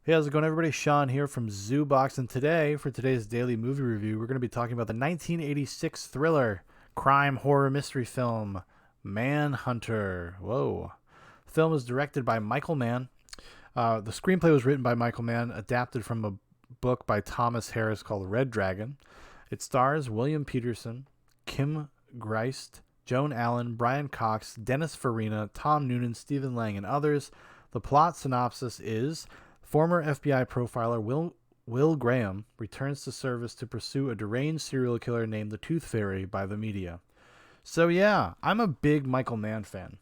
Hey, how's it going, everybody? Shaun here from Zoobox, and today, for today's daily movie review, we're going to be talking about the 1986 thriller, crime horror mystery film, Manhunter. Whoa. The film was directed by Michael Mann. The screenplay was written by Michael Mann, adapted from a book by Thomas Harris called Red Dragon. It stars William Peterson, Kim Greist, Joan Allen, Brian Cox, Dennis Farina, Tom Noonan, Stephen Lang, and others. The plot synopsis is: former FBI profiler Will Graham returns to service to pursue a deranged serial killer named the Tooth Fairy by the media. So yeah, I'm a big Michael Mann fan.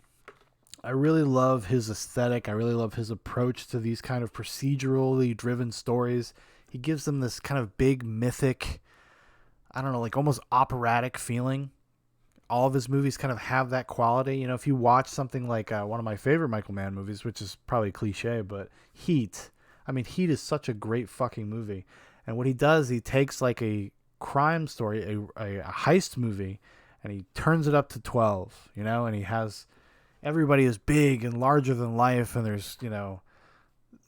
I really love his aesthetic. I really love his approach to these kind of procedurally driven stories. He gives them this kind of big mythic, I don't know, like almost operatic feeling. All of his movies kind of have that quality. You know, if you watch something like one of my favorite Michael Mann movies, which is probably cliche, but Heat. I mean, Heat is such a great fucking movie. And what he does, he takes like a crime story, a heist movie, and he turns it up to 12, you know, and he has everybody is big and larger than life, and there's, you know,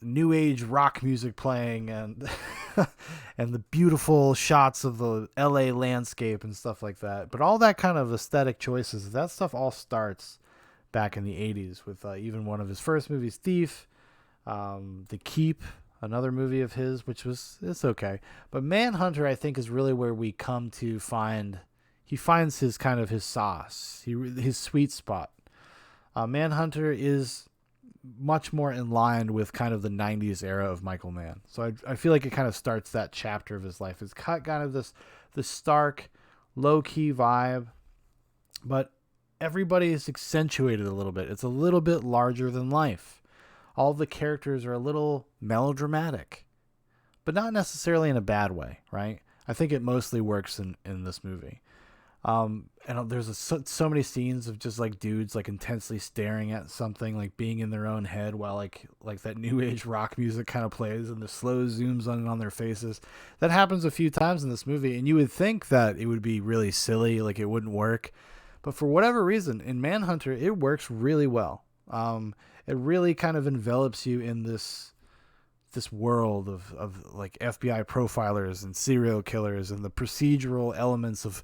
new age rock music playing, and and the beautiful shots of the LA landscape and stuff like that. But all that kind of aesthetic choices, that stuff all starts back in the 80s with even one of his first movies, Thief, The Keep, another movie of his, which was, it's okay. But Manhunter, I think, is really where we come to find, he finds his kind of his sauce, his sweet spot. Manhunter is much more in line with kind of the 90s era of Michael Mann. So I feel like it kind of starts that chapter of his life. It's kind of this stark, low-key vibe, but everybody is accentuated a little bit. It's a little bit larger than life. All the characters are a little melodramatic, but not necessarily in a bad way, right? I think it mostly works in this movie. And there's so many scenes of just like dudes like intensely staring at something, like being in their own head while like that new age rock music kind of plays and the slow zooms on their faces. That happens a few times in this movie, and you would think that it would be really silly, like it wouldn't work, but for whatever reason, in Manhunter, it works really well. It really kind of envelops you in this world of like FBI profilers and serial killers and the procedural elements of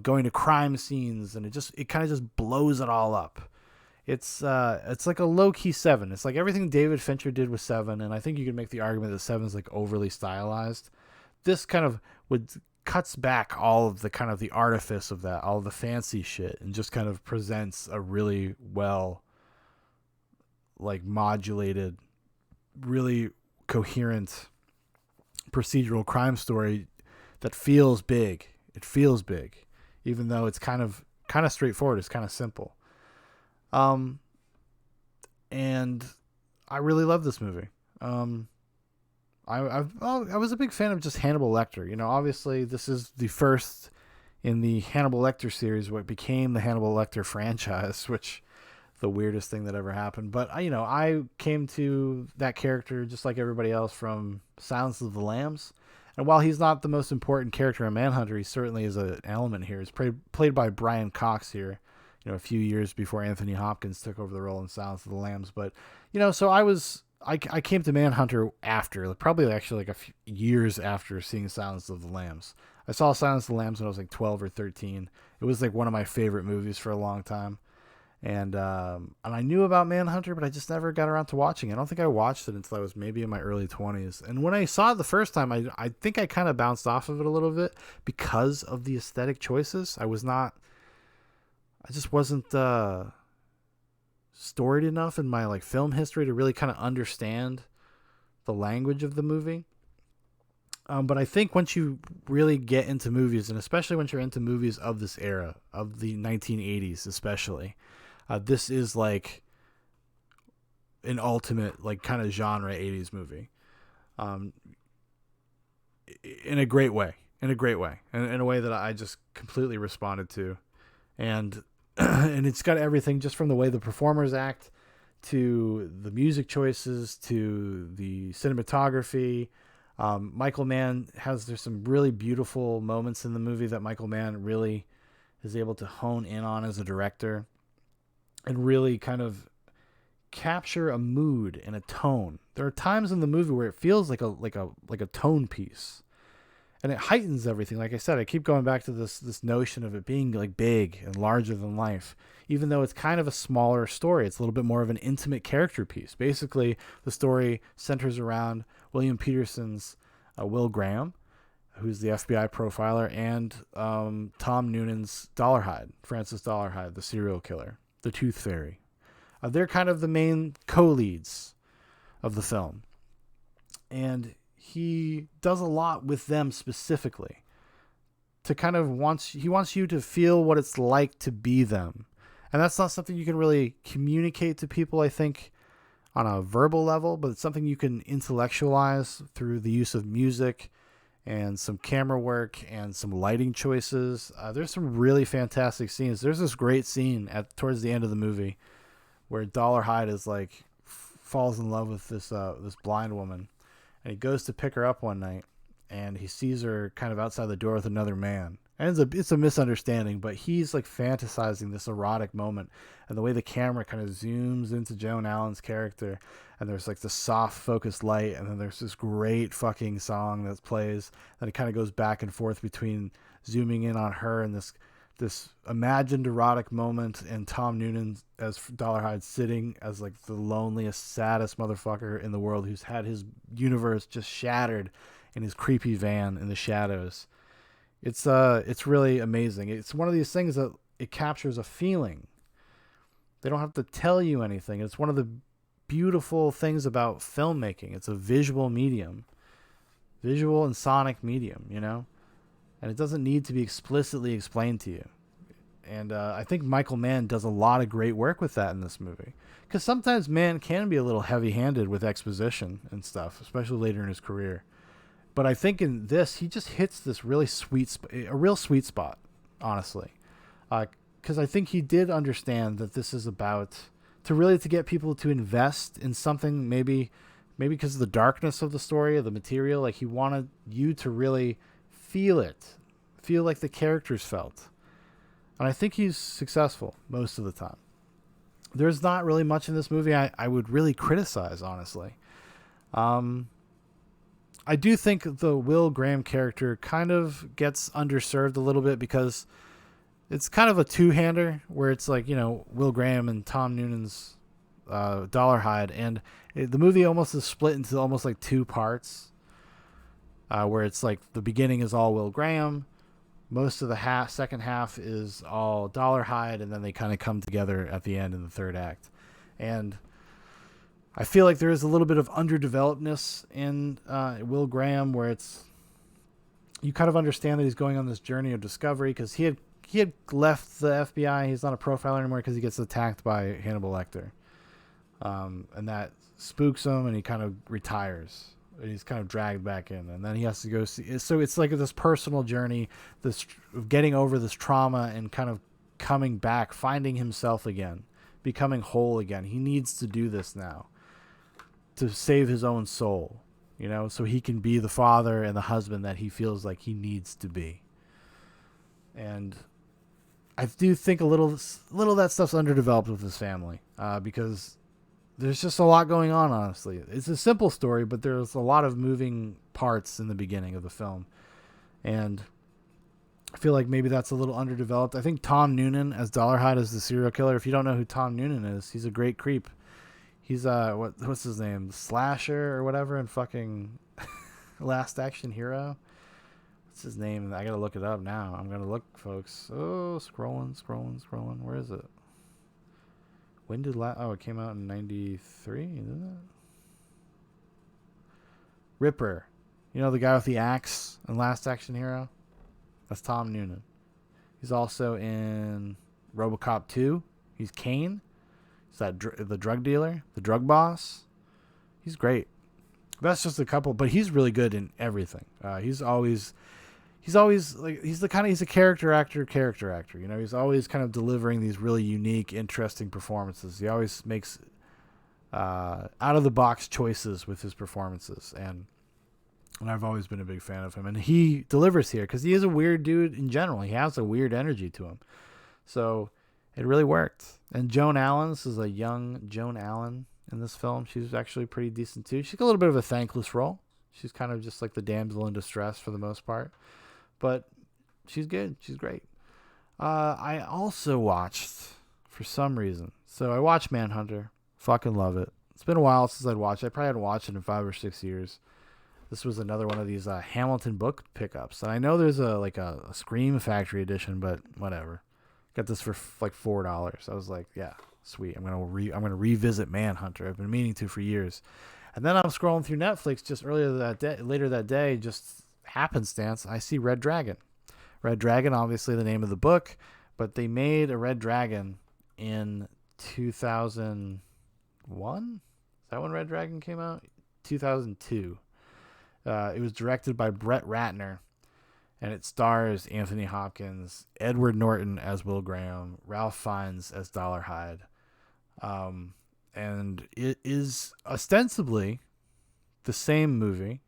going to crime scenes, and it kind of just blows it all up. It's like a low key Seven. It's like everything David Fincher did with Seven, and I think you could make the argument that Seven's like overly stylized. This kind of would cuts back all of the kind of the artifice of that, all of the fancy shit, and just kind of presents a really well like modulated, really coherent procedural crime story that feels big. It feels big, even though it's kind of straightforward. It's kind of simple. Um, and I really love this movie. I was a big fan of just Hannibal Lecter. You know, obviously this is the first in the Hannibal Lecter series, what became the Hannibal Lecter franchise, which the weirdest thing that ever happened. But you know, I came to that character just like everybody else from Silence of the Lambs. And while he's not the most important character in Manhunter, he certainly is an element here. He's played by Brian Cox here, you know, a few years before Anthony Hopkins took over the role in Silence of the Lambs. But, you know, so I came to Manhunter after, probably actually like a few years after seeing Silence of the Lambs. I saw Silence of the Lambs when I was like 12 or 13. It was like one of my favorite movies for a long time. And I knew about Manhunter, but I just never got around to watching it. I don't think I watched it until I was maybe in my early 20s. And when I saw it the first time, I think I kind of bounced off of it a little bit because of the aesthetic choices. I just wasn't storied enough in my like film history to really kind of understand the language of the movie. But I think once you really get into movies, and especially once you're into movies of this era, of the 1980s especially, this is like an ultimate like kind of genre 80s movie, um, in a great way, in a way that I just completely responded to. And and it's got everything, just from the way the performers act to the music choices to the cinematography. Michael Mann there's some really beautiful moments in the movie that Michael Mann really is able to hone in on as a director, and really kind of capture a mood and a tone. There are times in the movie where it feels like a tone piece, and it heightens everything. Like I said, I keep going back to this notion of it being like big and larger than life, even though it's kind of a smaller story. It's a little bit more of an intimate character piece. Basically, the story centers around William Peterson's Will Graham, who's the FBI profiler, and Tom Noonan's Dollarhide, Francis Dollarhide, the serial killer, the Tooth Fairy. They're kind of the main co-leads of the film. And he does a lot with them specifically to kind of he wants you to feel what it's like to be them. And that's not something you can really communicate to people, I think, on a verbal level, but it's something you can intellectualize through the use of music and some camera work and some lighting choices. There's some really fantastic scenes. There's this great scene towards the end of the movie where Dollarhide is like falls in love with this blind woman, and he goes to pick her up one night, and he sees her kind of outside the door with another man. And it's a misunderstanding, but he's like fantasizing this erotic moment, and the way the camera kind of zooms into Joan Allen's character, and there's like the soft focused light, and then there's this great fucking song that plays, and it kind of goes back and forth between zooming in on her and this imagined erotic moment, and Tom Noonan as Dollarhide sitting as like the loneliest, saddest motherfucker in the world who's had his universe just shattered in his creepy van in the shadows. It's really amazing. It's one of these things that it captures a feeling. They don't have to tell you anything. It's one of the beautiful things about filmmaking. It's a visual medium, visual and sonic medium, you know? And it doesn't need to be explicitly explained to you. And I think Michael Mann does a lot of great work with that in this movie. Because sometimes Mann can be a little heavy-handed with exposition and stuff, especially later in his career. But I think in this, he just hits this really a real sweet spot, honestly. Because I think he did understand that this is about to get people to invest in something, maybe because of the darkness of the story, of the material. Like, he wanted you to really feel like the characters felt. And I think he's successful most of the time. There's not really much in this movie I would really criticize, honestly. I do think the Will Graham character kind of gets underserved a little bit because it's kind of a two-hander where it's like, you know, Will Graham and Tom Noonan's Dollarhide, and the movie almost is split into almost like two parts, where it's like the beginning is all Will Graham, most of the second half is all Dollarhide, and then they kind of come together at the end in the third act. And I feel like there is a little bit of underdevelopedness in Will Graham, where you kind of understand that he's going on this journey of discovery because he had left the FBI. He's not a profiler anymore because he gets attacked by Hannibal Lecter, and that spooks him, and he kind of retires. And he's kind of dragged back in, and then he has to go see. So it's like this personal journey, this getting over this trauma and kind of coming back, finding himself again, becoming whole again. He needs to do this now to save his own soul, you know, so he can be the father and the husband that he feels like he needs to be. And I do think a little of that stuff's underdeveloped with his family, because there's just a lot going on, honestly. It's a simple story, but there's a lot of moving parts in the beginning of the film. And I feel like maybe that's a little underdeveloped. I think Tom Noonan as Dollarhide is the serial killer. If you don't know who Tom Noonan is, he's a great creep. He's what's his name? Slasher or whatever in fucking Last Action Hero. What's his name? I gotta look it up now. I'm gonna look, folks. Oh, scrolling. Where is it? When did it came out in 93, isn't it? Ripper. You know the guy with the axe in Last Action Hero? That's Tom Noonan. He's also in RoboCop 2. He's Kane. He's the drug dealer, the drug boss. He's great. That's just a couple, but he's really good in everything. He's always like he's a character actor. You know, he's always kind of delivering these really unique, interesting performances. He always makes out of the box choices with his performances, and I've always been a big fan of him. And he delivers here because he is a weird dude in general. He has a weird energy to him. So it really worked. And Joan Allen, this is a young Joan Allen in this film. She's actually pretty decent too. She's got a little bit of a thankless role. She's kind of just like the damsel in distress for the most part, but she's good. She's great. I also watched, for some reason, so I watched Manhunter. Fucking love it. It's been a while since I'd watched it. I probably hadn't watched it in 5 or 6 years. This was another one of these Hamilton book pickups. And I know there's a Scream Factory edition, but whatever. Got this for like $4. I was like, yeah, sweet. I'm gonna revisit Manhunter. I've been meaning to for years. And then I'm scrolling through Netflix just later that day, just happenstance, I see Red Dragon. Red Dragon, obviously the name of the book, but they made a Red Dragon in 2001. Is that when Red Dragon came out? 2002. It was directed by Bret Ratner, and it stars Anthony Hopkins, Edward Norton as Will Graham, Ralph Fiennes as Dollarhide. And it is ostensibly the same movie,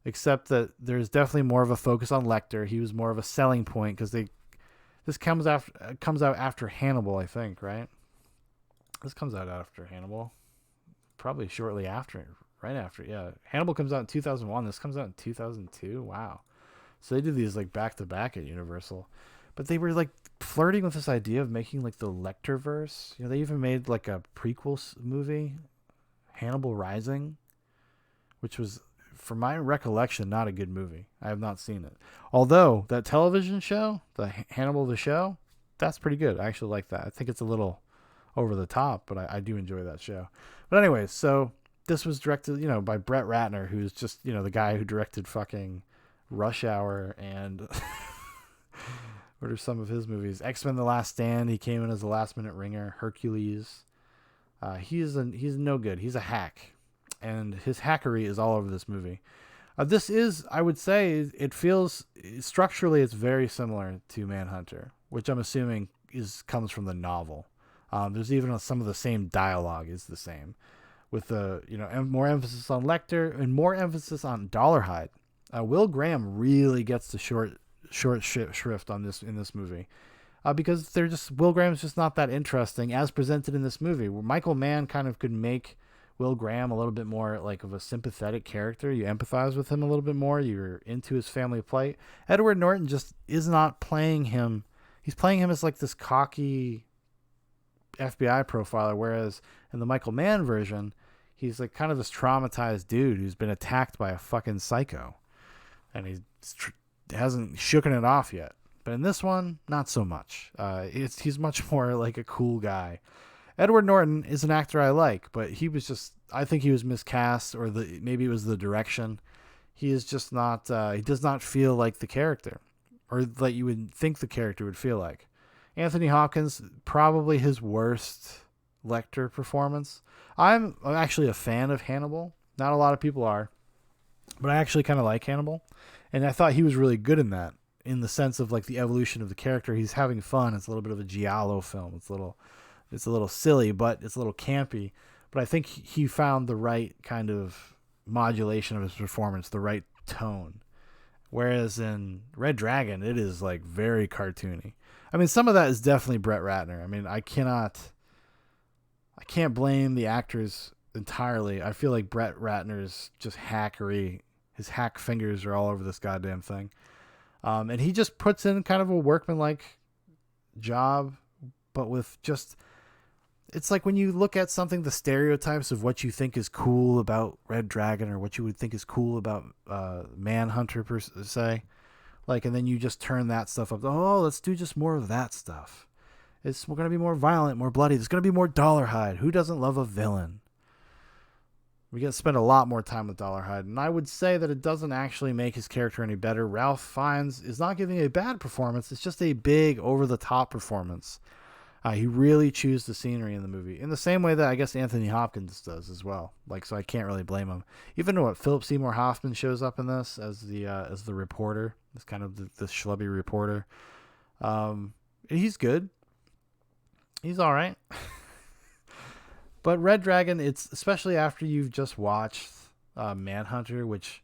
except that there's definitely more of a focus on Lecter. He was more of a selling point because this comes out after Hannibal, I think, right? This comes out after Hannibal, probably shortly after. Right after, yeah. Hannibal comes out in 2001. This comes out in 2002. Wow. So they did these like back to back at Universal, but they were like flirting with this idea of making like the Lecterverse. You know, they even made like a prequel movie, Hannibal Rising, which was, from my recollection, not a good movie. I have not seen it. Although that television show, the Hannibal the Show, that's pretty good. I actually like that. I think it's a little over the top, but I do enjoy that show. But anyways, so this was directed, by Bret Ratner, who's just, the guy who directed fucking Rush Hour and what are some of his movies? X-Men: The Last Stand. He came in as a last-minute ringer. Hercules. He's no good. He's a hack, and his hackery is all over this movie. This is, I would say, it feels structurally it's very similar to Manhunter, which I'm assuming comes from the novel. There's even some of the same dialogue is the same, with the more emphasis on Lecter and more emphasis on Dollarhide. Will Graham really gets the short shrift on this in this movie, because Will Graham's just not that interesting as presented in this movie. Where Michael Mann kind of could make Will Graham a little bit more like of a sympathetic character. You empathize with him a little bit more. You're into his family plight. Edward Norton just is not playing him. He's playing him as like this cocky FBI profiler, whereas in the Michael Mann version, he's like kind of this traumatized dude who's been attacked by a fucking psycho, and he hasn't shooken it off yet. But in this one, not so much. He's much more like a cool guy. Edward Norton is an actor I like, but I think he was miscast, or maybe it was the direction. He is just not, he does not feel like the character, or like you would think the character would feel like. Anthony Hopkins, probably his worst Lecter performance. I'm actually a fan of Hannibal. Not a lot of people are, but I actually kind of like Hannibal, and I thought he was really good in that, in the sense of like the evolution of the character. He's having fun. It's a little bit of a giallo film. It's a little silly, but it's a little campy. But I think he found the right kind of modulation of his performance, the right tone. Whereas in Red Dragon, it is like very cartoony. I mean, some of that is definitely Bret Ratner. I mean, I can't blame the actors entirely. I feel like Bret Ratner's just hackery. His hack fingers are all over this goddamn thing. And he just puts in kind of a workmanlike job, but with just, it's like when you look at something, the stereotypes of what you think is cool about Red Dragon, or what you would think is cool about Manhunter per se, like, and then you just turn that stuff up. Oh, let's do just more of that stuff. We're going to be more violent, more bloody. There's going to be more Dollarhide. Who doesn't love a villain? We get to spend a lot more time with Dollarhide, and I would say that it doesn't actually make his character any better. Ralph Fiennes is not giving a bad performance. It's just a big, over-the-top performance. He really chews the scenery in the movie, in the same way that I guess Anthony Hopkins does as well. Like, so I can't really blame him. Even though Philip Seymour Hoffman shows up in this as the reporter, as kind of the schlubby reporter. He's good. He's all right. But Red Dragon, it's especially after you've just watched Manhunter, which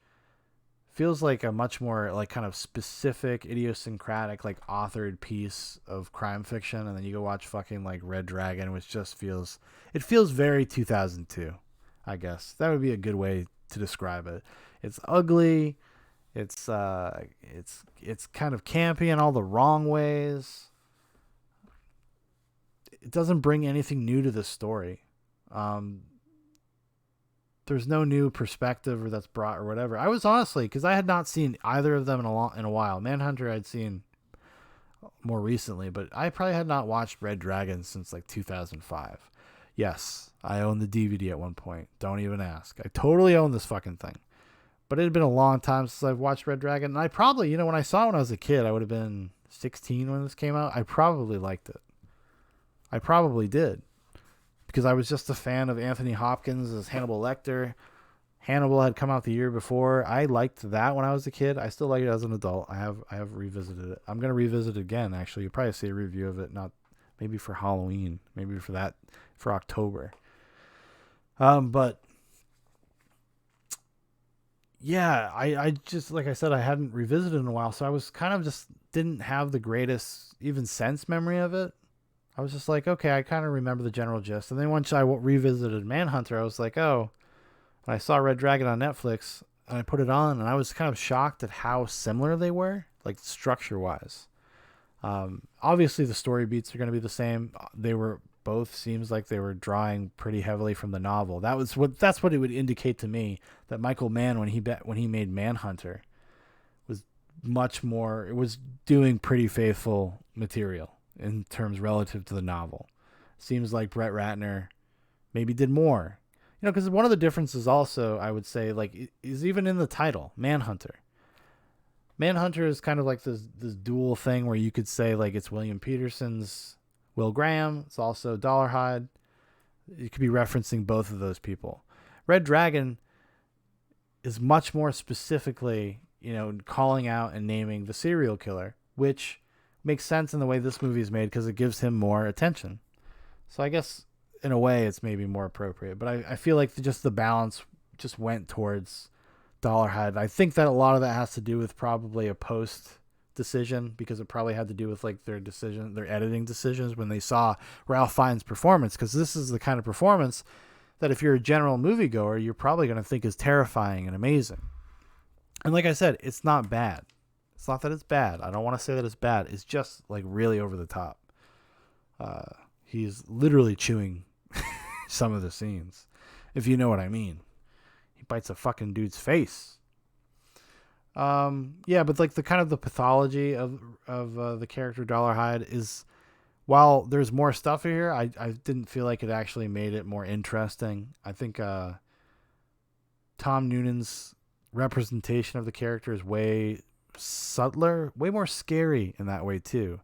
feels like a much more like kind of specific, idiosyncratic, like authored piece of crime fiction. And then you go watch fucking like Red Dragon, which just feels, it feels very 2002. I guess that would be a good way to describe it. It's ugly. It's kind of campy in all the wrong ways. It doesn't bring anything new to the story. Um, there's no new perspective or that's brought or whatever. I was honestly, because I had not seen either of them in a while. Manhunter I'd seen more recently, but I probably had not watched Red Dragon since like 2005. Yes, I owned the DVD at one point. Don't even ask. I totally own this fucking thing. But it had been a long time since I've watched Red Dragon. And I probably, when I saw it when I was a kid, I would have been 16 when this came out. I probably liked it. I probably did. Because I was just a fan of Anthony Hopkins as Hannibal Lecter. Hannibal had come out the year before. I liked that when I was a kid. I still like it as an adult. I have revisited it. I'm going to revisit it again, actually. You'll probably see a review of it, not maybe for Halloween, maybe for October. But yeah, I just, like I said, I hadn't revisited in a while, so I was kind of just didn't have the greatest even sense memory of it. I was just like, okay, I kind of remember the general gist. And then once I revisited Manhunter, I was like, oh, and I saw Red Dragon on Netflix, and I put it on, and I was kind of shocked at how similar they were, like structure-wise. Obviously, the story beats are going to be the same. They were both, seems like they were drawing pretty heavily from the novel. That's what it would indicate to me, that Michael Mann, when he made Manhunter, was much more. It was doing pretty faithful material in terms relative to the novel. Seems like Bret Ratner maybe did more. Because one of the differences also, I would say, like, is even in the title, Manhunter. Manhunter is kind of like this dual thing where you could say, like, it's William Peterson's Will Graham. It's also Dollarhide. You could be referencing both of those people. Red Dragon is much more specifically, calling out and naming the serial killer, which makes sense in the way this movie is made because it gives him more attention. So I guess in a way it's maybe more appropriate, but I feel like just the balance just went towards Dollarhide. I think that a lot of that has to do with probably a post decision, because it probably had to do with like their editing decisions when they saw Ralph Fiennes' performance, because this is the kind of performance that if you're a general moviegoer, you're probably going to think is terrifying and amazing. And like I said, it's not bad. It's not that it's bad. I don't want to say that it's bad. It's just like really over the top. He's literally chewing some of the scenes, if you know what I mean. He bites a fucking dude's face. Yeah, but like the kind of the pathology of the character Dollarhide is, while there's more stuff here, I didn't feel like it actually made it more interesting. I think Tom Noonan's representation of the character is way subtler, way more scary in that way too.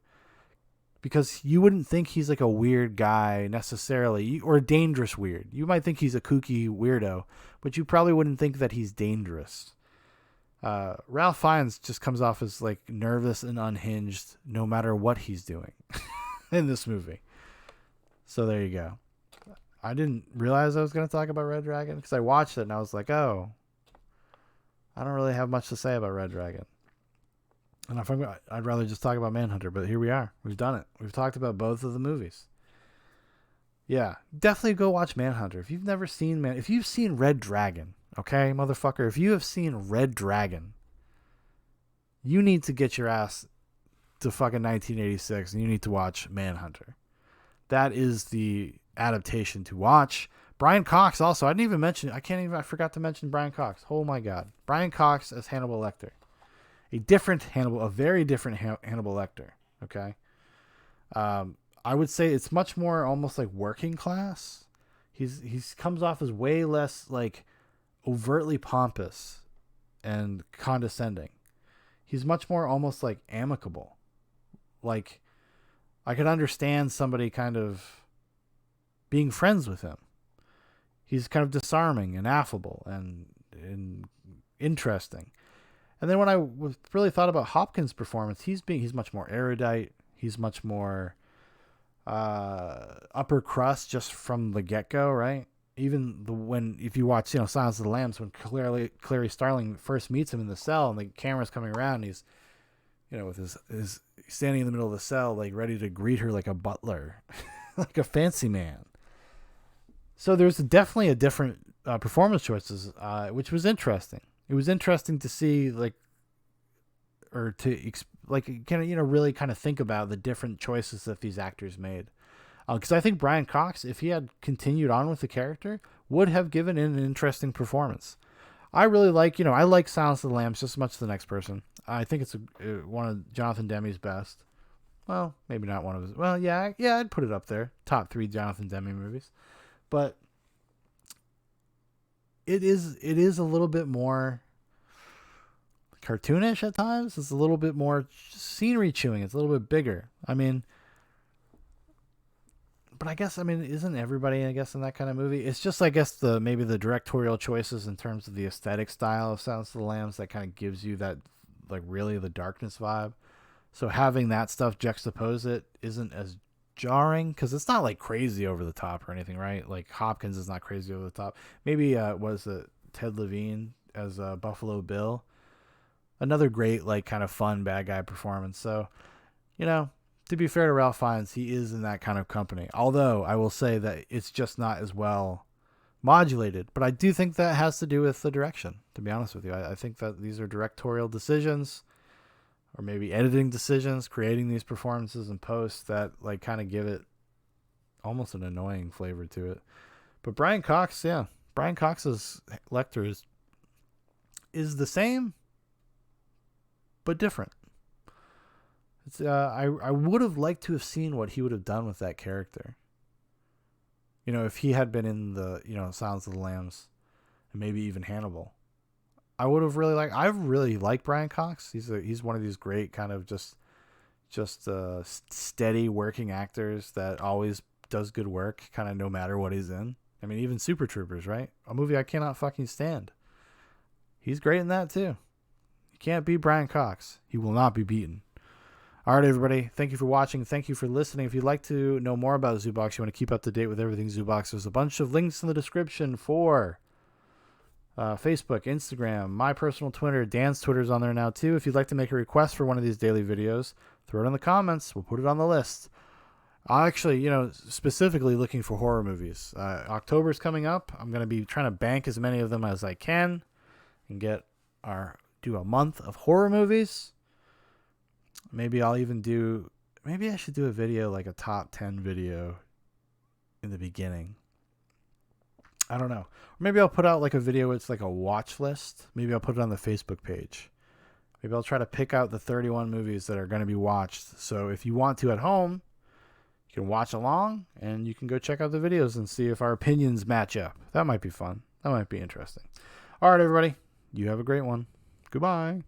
Because you wouldn't think he's like a weird guy necessarily, or dangerous weird. You might think he's a kooky weirdo, but you probably wouldn't think that he's dangerous. Ralph Fiennes just comes off as like nervous and unhinged no matter what he's doing in this movie. So there you go. I didn't realize I was going to talk about Red Dragon because I watched it and I was like, oh, I don't really have much to say about Red Dragon. And I'd rather just talk about Manhunter, but here we are. We've done it. We've talked about both of the movies. Yeah, definitely go watch Manhunter. If you've never seen if you've seen Red Dragon, okay, motherfucker, if you have seen Red Dragon, you need to get your ass to fucking 1986 and you need to watch Manhunter. That is the adaptation to watch. Brian Cox also, I forgot to mention Brian Cox. Oh my God. Brian Cox as Hannibal Lecter. A very different Hannibal Lecter. Okay. I would say it's much more almost like working class. He's comes off as way less like overtly pompous and condescending. He's much more almost like amicable. Like I could understand somebody kind of being friends with him. He's kind of disarming and affable and interesting. And then when I really thought about Hopkins' performance, he's much more erudite. He's much more upper crust just from the get-go, right? even when if you watch Silence of the Lambs, when Clary Starling first meets him in the cell and the camera's coming around, and he's with his standing in the middle of the cell, like ready to greet her like a butler, like a fancy man. So there's definitely a different performance choices, which was interesting. It was interesting to see really kind of think about the different choices that these actors made. Because I think Brian Cox, if he had continued on with the character, would have given an interesting performance. I really I like Silence of the Lambs just as much as the next person. I think it's one of Jonathan Demme's best. Well, maybe not one of his. Well, yeah, I'd put it up there. Top 3 Jonathan Demme movies. But it is a little bit more cartoonish at times. It's a little bit more scenery chewing. It's a little bit bigger. But I guess, isn't everybody, in that kind of movie? It's just, I guess, maybe the directorial choices in terms of the aesthetic style of Silence of the Lambs that kind of gives you that, really the darkness vibe. So having that stuff juxtapose it isn't as jarring, because it's not, crazy over the top or anything, right? Like, Hopkins is not crazy over the top. Maybe, was it Ted Levine as Buffalo Bill? Another great, kind of fun bad guy performance. So, to be fair to Ralph Fiennes, he is in that kind of company. Although I will say that it's just not as well modulated. But I do think that has to do with the direction, to be honest with you. I think that these are directorial decisions, or maybe editing decisions, creating these performances in post that kind of give it almost an annoying flavor to it. But Brian Cox's Lecter is the same, but different. It's I would have liked to have seen what he would have done with that character. If he had been in the Silence of the Lambs, and maybe even Hannibal, I would have really liked. I really like Brian Cox. He's one of these great kind of just steady working actors that always does good work, kind of no matter what he's in. Even Super Troopers, right? A movie I cannot fucking stand. He's great in that too. You can't beat Brian Cox. He will not be beaten. All right, everybody. Thank you for watching. Thank you for listening. If you'd like to know more about Zoobox, you want to keep up to date with everything Zoobox, there's a bunch of links in the description for Facebook, Instagram, my personal Twitter. Dan's Twitter's on there now, too. If you'd like to make a request for one of these daily videos, throw it in the comments. We'll put it on the list. I actually, specifically looking for horror movies. October's coming up. I'm going to be trying to bank as many of them as I can and do a month of horror movies. Maybe I should do a video, like a top 10 video in the beginning. I don't know. Or maybe I'll put out a video. It's like a watch list. Maybe I'll put it on the Facebook page. Maybe I'll try to pick out the 31 movies that are going to be watched. So if you want to at home, you can watch along and you can go check out the videos and see if our opinions match up. That might be fun. That might be interesting. All right, everybody. You have a great one. Goodbye.